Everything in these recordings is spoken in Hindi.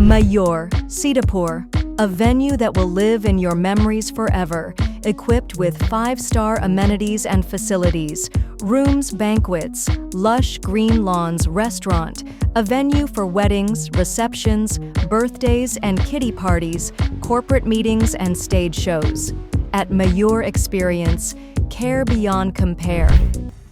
Mayur, Sitapur, a venue that will live in your memories forever, equipped with 5-star amenities and facilities, rooms, banquets, lush green lawns, restaurant, a venue for weddings, receptions, birthdays and kiddie parties, corporate meetings and stage shows. At Mayur Experience, care beyond compare.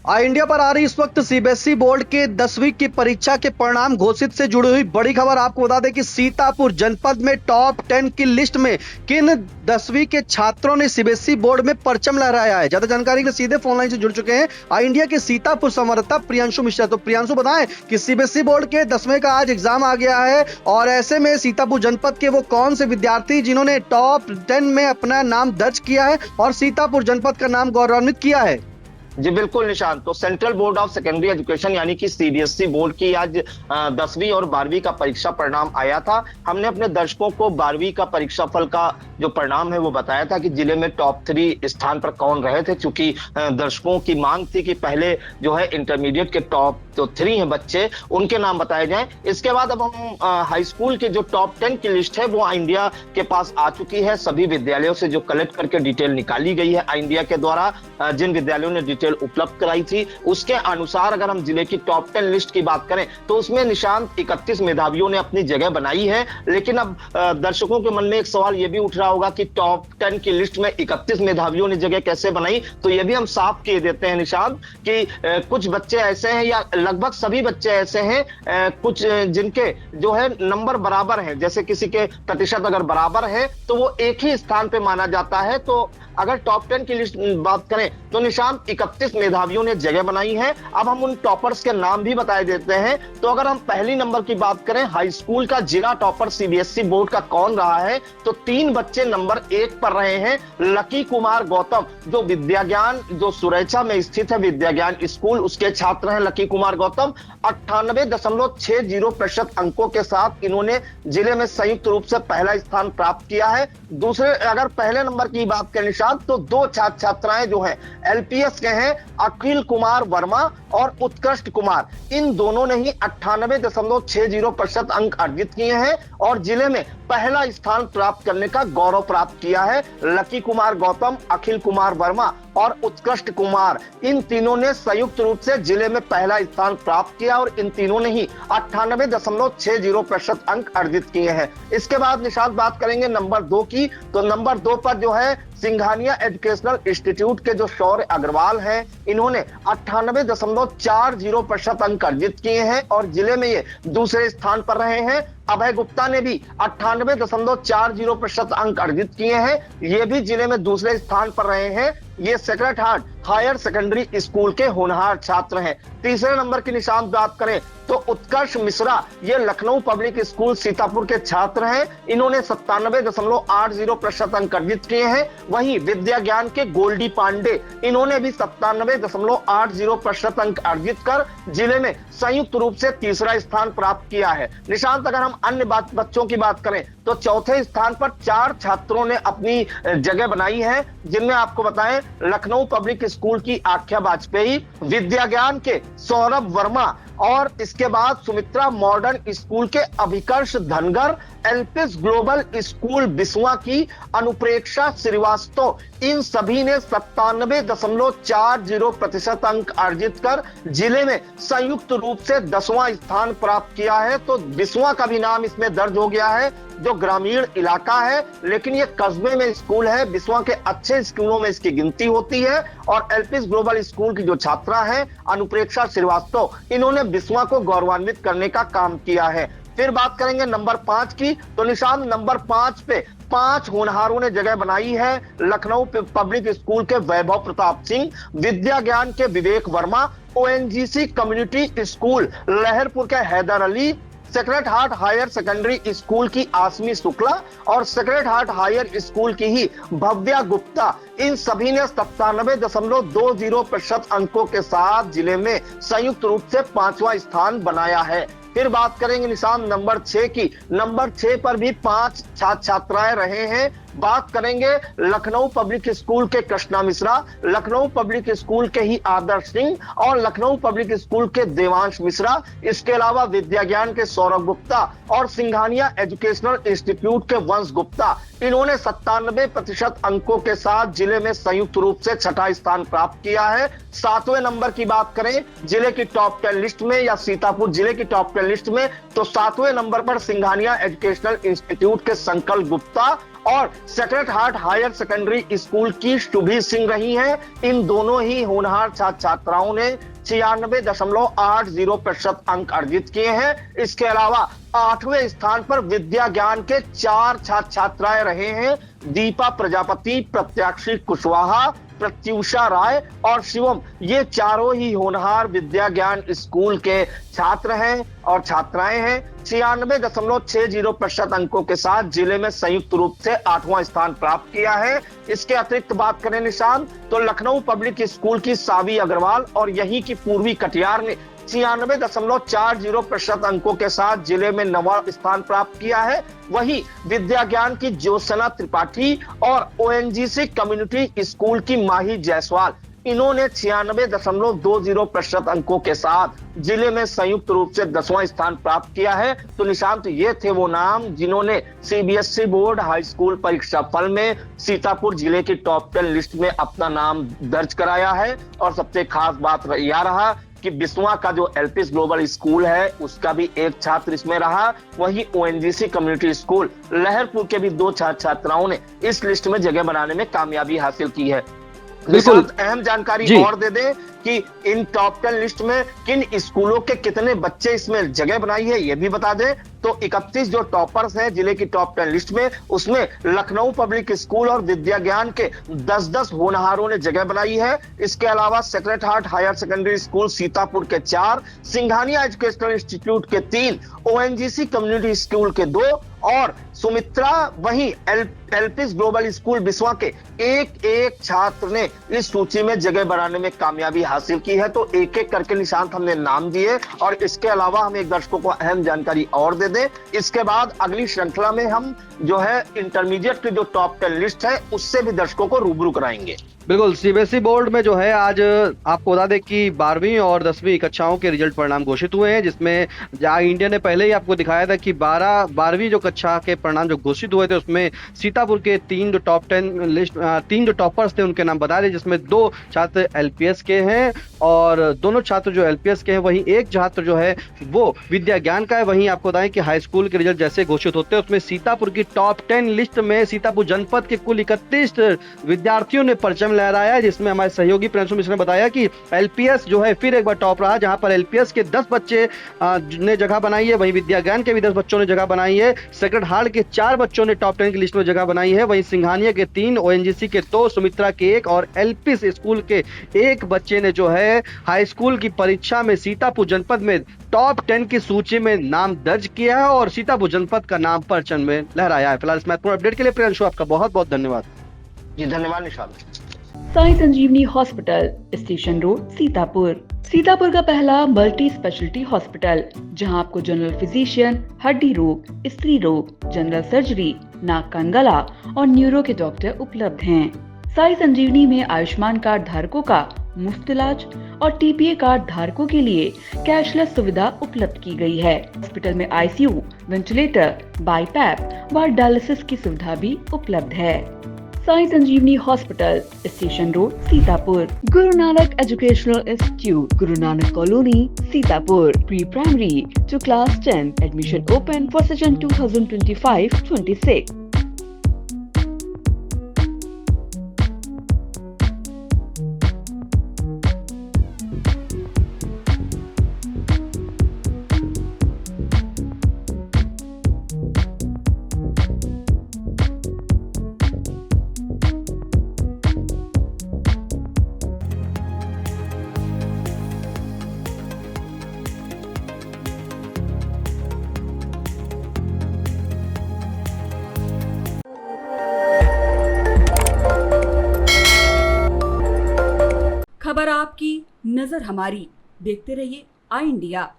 India पर आ रही इस वक्त सीबीएसई बोर्ड के 10वीं की परीक्षा के परिणाम घोषित से जुड़ी हुई बड़ी खबर। आपको बता दें कि सीतापुर जनपद में टॉप 10 की लिस्ट में किन 10वीं के छात्रों ने सीबीएसई बोर्ड में परचम लहराया है। ज्यादा जानकारी के लिए सीधे फोन लाइन से जुड़ चुके हैं इंडिया के सीतापुर संवाददाता प्रियांशु मिश्रा। तो प्रियांशु, बताएं कि सीबीएसई बोर्ड के 10वें का आज एग्जाम आ गया है और ऐसे में सीतापुर जनपद के वो कौन से विद्यार्थी जिन्होंने टॉप 10 में अपना नाम दर्ज किया है और सीतापुर जनपद का नाम गौरवान्वित किया है। जी बिल्कुल निशांत, तो central board of secondary education यानी कि सीबीएसई बोर्ड की आज 10वीं और 12वीं का परीक्षा परिणाम आया था। हमने अपने दर्शकों को 12वीं का परीक्षा फल का जो परिणाम है वो बताया था कि जिले में टॉप 3 स्थान पर कौन रहे थे, क्योंकि दर्शकों की मांग थी कि पहले जो है इंटरमीडिएट के टॉप जो 3 हैं बच्चे, उनके नाम बताए जाएं। इसके बाद अब हम हाई स्कूल के जो टॉप 10 की लिस्ट है वो इंडिया के पास आ चुकी है। सभी विद्यालयों से जो कलेक्ट करके डिटेल निकाली गई है इंडिया के द्वारा, जिन विद्यालयों ने डिटेल उपलब्ध कराई थी उसके अनुसार अगर हम जिले की टॉप 10 लिस्ट की बात करें तो उसमें निशांत 31 मेधावियों ने अपनी जगह बनाई है। लेकिन अब दर्शकों के मन में एक सवाल यह भी उठ रहा होगा कि टॉप 10 की लिस्ट में 31 मेधावियों ने जगह कैसे बनाई। तो यह भी हम साफ किए देते हैं निशांत कि कुछ बच्चे ऐसे हैं या लगभग सभी बच्चे ऐसे हैं कुछ जिनके जो है नंबर बराबर हैं, जैसे किसी के प्रतिशत अगर बराबर है तो वो एक ही स्थान पे माना जाता है। तो अगर टॉप 10 की लिस्ट बात करें तो निशांत 31 मेधावियों ने जगह बनाई है। अब हम उन टॉपर्स के नाम भी बताए देते हैं। तो अगर हम पहली नंबर की बात करें, हाई स्कूल का जिला टॉपर सीबीएसई बोर्ड का कौन रहा है, तो 3 बच्चे नंबर 1 पर रहे हैं। लकी कुमार गौतम जो विद्याज्ञान जो सुरैचा में स्थित है विद्याज्ञान स्कूल, उसके छात्र हैं लकी कुमार गौतम। 98.60% अंकों के साथ इन्होंने जिले में संयुक्त रूप से पहला स्थान प्राप्त किया है। दूसरे अगर पहले नंबर की बात करें निशांत तो 2 छात्र छात्राएं जो हैं एलपीएस के हैं, अखिल कुमार वर्मा और उत्कृष्ट कुमार। इन दोनों ने ही 98.60% अंक अर्जित किए हैं और जिले में पहला स्थान प्राप्त करने का गौरव प्राप्त किया है। लकी कुमार गौतम, अखिल कुमार वर्मा और उत्कृष्ट कुमार, इन तीनों ने संयुक्त रूप से जिले में पहला स्थान प्राप्त किया और इन तीनों ने ही 98.60% अंक अर्जित किए हैं। इसके बाद निशांत बात करेंगे नंबर 2 की। तो नंबर 2 पर जो है सिंघानिया एजुकेशनल इंस्टीट्यूट के जो शौर्य अग्रवाल हैं, इन्होंने 98.40% अंक अर्जित किए हैं और जिले में ये दूसरे स्थान पर रहे हैं। अभय गुप्ता ने भी 98.40% अंक अर्जित किए हैं, ये भी जिले में दूसरे स्थान पर रहे हैं। ये sacred heart higher secondary school के होनहार छात्र हैं। तीसरे नंबर की निशान बात करें तो उत्कर्ष मिश्रा, ये लखनऊ पब्लिक स्कूल सीतापुर के छात्र हैं। इन्होंने 97.80% अंक अर्जित किए हैं। वहीं विद्या ज्ञान के गोल्डी पांडे, इन्होंने भी 97.80% अंक अर्जित कर जिले में संयुक्त रूप से तीसरा स्थान प्राप्त किया है। निशांत अगर हम अन्य बच्चों की बात करें तो चौथे स्थान पर 4 छात्रों ने अपनी जगह बनाई है, जिनमें आपको बताएं लखनऊ पब्लिक स्कूल की आख्या वाजपेयी, विद्या ज्ञान के सौरभ वर्मा और इसके बाद सुमित्रा मॉडर्न स्कूल के Abhikarsh Dhangar, LPS global school Biswa की अनुप्रेक्षा श्रीवास्तव, इन सभी ने 97.40% अंक अर्जित कर जिले में संयुक्त रूप से 10वां स्थान प्राप्त किया है। तो बिस्वा का भी नाम इसमें दर्ज हो गया है, जो ग्रामीण इलाका है लेकिन ये कस्बे में स्कूल है। बिस्वा के अच्छे स्कूलों में इसकी गिनती होती है और एलपीएस ग्लोबल स्कूल की जो छात्रा है अनुप्रेक्षा श्रीवास्तव, इन्होंने बिस्वा को गौरवान्वित करने का काम किया है। फिर बात करेंगे नंबर 5 की। तो निशान नंबर 5 पे 5 होनहारों ने जगह बनाई है। लखनऊ पब्लिक स्कूल के वैभव प्रताप सिंह, विद्या ज्ञान के Vivek Varma, ONGC community school Laharpur के Haider Ali, sacred heart higher secondary school की आसमी शुक्ला और सेक्रेड हार्ट हायर स्कूल की ही भव्या गुप्ता, इन सभी ने 97.20% अंकों के साथ जिले में संयुक्त रूप से 5वां स्थान बनाया है। फिर बात करेंगे निशान नंबर 6 की। नंबर 6 पर भी 5 छात्र छात्राएं रहे हैं। बात करेंगे लखनऊ पब्लिक स्कूल के कृष्णा मिश्रा, लखनऊ पब्लिक स्कूल के ही आदर्श सिंह और लखनऊ पब्लिक स्कूल के देवांश मिश्रा। इसके अलावा विद्या ज्ञान के सौरभ गुप्ता और सिंघानिया एजुकेशनल इंस्टीट्यूट के वंश गुप्ता। इन्होंने 97% अंकों के साथ जिले में संयुक्त रूप से छठा स्थान प्राप्त किया है। 7वें नंबर की बात करें जिले की टॉप 10 लिस्ट में या सीतापुर जिले की टॉप 10 लिस्ट में, तो 7वें नंबर पर सिंघानिया एजुकेशनल इंस्टीट्यूट के संकल्प गुप्ता और sacred heart higher secondary school की शुभी सिंह रही हैं। इन दोनों ही होनहार छात्र छात्राओं ने 96.80% अंक अर्जित किए हैं। इसके अलावा 8वें स्थान पर विद्या ज्ञान के 4 छात्र छात्राएं रहे हैं, दीपा प्रजापति, प्रत्याक्षी कुशवाहा, प्रत्युषा राय और शिवम। ये चारों ही होनहार विद्या ज्ञान स्कूल के छात्र हैं और छात्राएं हैं। 96.60% अंकों के साथ जिले में संयुक्त रूप से 8वां स्थान प्राप्त किया है। इसके अतिरिक्त बात करें निशान, तो लखनऊ पब्लिक स्कूल की सावी अग्रवाल और यहीं की पूर्वी कटियार ने 96.40% अंकों के साथ जिले में 9वां स्थान प्राप्त किया है। वही विद्या ज्ञान की ज्योत्सना त्रिपाठी और ओएनजीसी कम्युनिटी स्कूल की माही जायसवाल, इन्होंने 96.20% अंकों के साथ जिले में संयुक्त रूप से 10वां स्थान प्राप्त किया है। तो निशांत, ये थे वो नाम जिन्होंने सीबीएसई बोर्ड हाई स्कूल परीक्षा फल में सीतापुर जिले की टॉप 10 लिस्ट में अपना नाम दर्ज कराया है। और सबसे खास बात यह रहा कि बिस्वा का जो एलपीएस ग्लोबल स्कूल है उसका भी एक छात्र इसमें रहा। वही ओएनजीसी कम्युनिटी स्कूल लहरपुर के भी 2 छात्र छात्राओं ने इस लिस्ट में जगह बनाने में कामयाबी हासिल की है। बिल्कुल अहम जानकारी और दे दें कि इन टॉप 10 लिस्ट में किन स्कूलों के कितने बच्चे इसमें जगह बनाई है, ये भी बता दें। तो 31 जो टॉपर्स हैं जिले की टॉप 10 लिस्ट में, उसमें लखनऊ पब्लिक स्कूल और विद्या ज्ञान के 10-10 होनहारों ने जगह बनाई है। इसके अलावा sacred heart higher secondary school Sitapur के 4, सिंघानिया एजुकेशनल इंस्टीट्यूट के 3, ओएनजीसी कम्युनिटी स्कूल के 2 और सुमित्रा वहीं एलपीएस ग्लोबल स्कूल बिस्वा के एक छात्र ने इस सूची में जगह बनाने में कामयाबी हासिल की है। तो एक एक करके निशांत हमने नाम दिए और इसके अलावा हम एक दर्शकों को अहम जानकारी और दे दें। इसके बाद अगली श्रृंखला में हम जो है इंटरमीडिएट की जो टॉप 10 लिस्ट है उससे भी दर्शकों को रूबरू कराएंगे। बिल्कुल, सीबीएसई बोर्ड में जो है आज आपको बता दें कि 12वीं और 10वीं कक्षाओं के रिजल्ट परिणाम घोषित हुए हैं, जिसमें इंडिया ने पहले ही आपको दिखाया था कि 12वीं जो कक्षा के परिणाम जो घोषित हुए थे उसमें सीतापुर के 3 जो टॉप 10 लिस्ट 3 जो टॉपर्स थे उनके नाम बता रहे, जिसमें 2 छात्र एलपीएस के हैं और दोनों छात्र जो एलपीएस के हैं, वहीं एक छात्र जो है वो विद्या ज्ञान का है। वहीं आपको बताएं कि हाई स्कूल के रिजल्ट जैसे घोषित होते हैं उसमें सीतापुर की टॉप 10 लिस्ट में सीतापुर जनपद के कुल 31 विद्यार्थियों ने परचम लहराया है, जिसमें हमारे सहयोगी प्रियांशु मिश्रा ने बताया कि एलपीएस जो है फिर एक बार टॉप रहा, जहां पर एलपीएस के 10 बच्चे ने जगह बनाई है, वहीं विद्या ज्ञान के भी 10 बच्चों ने जगह बनाई है, सेक्रेड हार्ट के 4 बच्चों ने टॉप 10 की लिस्ट में जगह बनाई है, वहीं सिंघानिया के 3, ओएनजीसी के 2, सुमित्रा के 1 और एलपीएस स्कूल के 1 बच्चे ने जो है हाई स्कूल की परीक्षा में सीतापुर जनपद में टॉप 10 की सूची में नाम दर्ज किया है और सीतापुर जनपद का नाम परचम में लहराया है। फिलहाल इस महत्वपूर्ण अपडेट के लिए प्रियांशु आपका बहुत बहुत धन्यवाद। जी धन्यवाद Nishant. Sai Sanjeevani hospital, station road, Sitapur. Sitapur का पहला मल्टी स्पेशलिटी हॉस्पिटल, जहां आपको जनरल फिजिशियन, हड्डी रोग, स्त्री रोग, जनरल सर्जरी, नाक कान गला और न्यूरो के डॉक्टर उपलब्ध हैं। साई संजीवनी में आयुष्मान कार्ड धारकों का मुफ्त इलाज और टीपीए कार्ड धारकों के लिए कैशलेस सुविधा उपलब्ध की गई है। हॉस्पिटल में आईसीयू, वेंटिलेटर, बाईपैप व डायलिसिस की सुविधा भी उपलब्ध है। Sai Sanjeevani hospital, station road, Sitapur. Guru Nanak educational institute, Guru Nanak colony, Sitapur. Pre primary to class 10 admission open for session 2025-26। खबर आपकी, नजर हमारी। देखते रहिए आई इंडिया।